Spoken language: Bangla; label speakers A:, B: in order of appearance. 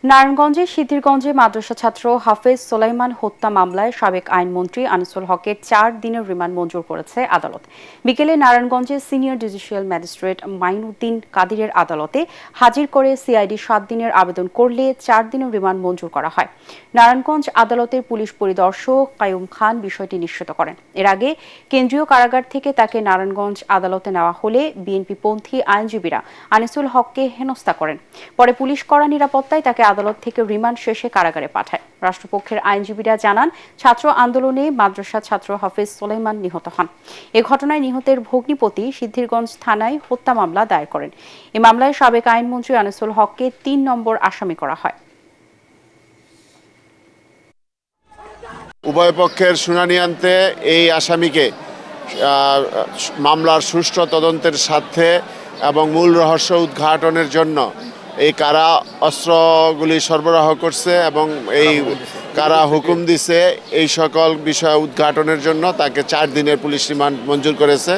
A: নারায়ণগঞ্জের সিদ্ধিরগঞ্জে মাদ্রাসা ছাত্র হাফেজ সোলাইমান হত্যা মামলায় সাবেক আইনমন্ত্রী আনিসুল হকের 4 দিনের রিমান্ড মঞ্জুর করেছে আদালত। বিকেলে নারায়ণগঞ্জের সিনিয়র জুডিশিয়াল ম্যাজিস্ট্রেট মাইনুদ্দিন কাদিরের আদালতে হাজির করে সিআইডি 7 দিনের আবেদন করলে 4 দিনের রিমান্ড মঞ্জুর করা হয়। নারায়ণগঞ্জ আদালতের পুলিশ পরিদর্শক কাইয়ুম খান বিষয়টি নিশ্চিত করেন। এর আগে কেন্দ্রীয় কারাগার থেকে তাকে নারায়ণগঞ্জ আদালতে নেওয়া হলে বিএনপিপন্থী আইনজীবীরা আনিসুল হককে হেনস্থা করেন। পরে পুলিশ কড়া নিরাপত্তায় তাকে আদালত থেকে রিমান্ড শেষে কারাগারে পাঠায়। রাষ্ট্রপক্ষের আইনজীবীরা জানান, ছাত্র আন্দোলনে মাদ্রাসা ছাত্র হাফেজ সোলাইমান নিহত হন। এ ঘটনায় নিহতের ভগ্নিপতি সিদ্ধিরগঞ্জ থানায় হত্যা মামলা দায়ের করেন। এ মামলায় সাবেক আইনমন্ত্রী আনিসুল হককে 3 নম্বর আসামি করা হয়।
B: উভয় পক্ষের শুনানি আনতে এই আসামিকে মামলার সুষ্ঠু তদন্তের স্বার্থে এবং মূল রহস্য উদ্ঘাটনের জন্য এই কারা অস্ত্রগুলি সরবরাহ করছে এবং এই কারা হুকুম দিছে এই সকল বিষয় উদ্ঘাটনের জন্য তাকে 4 দিনের পুলিশ রিমান্ড মঞ্জুর করেছে।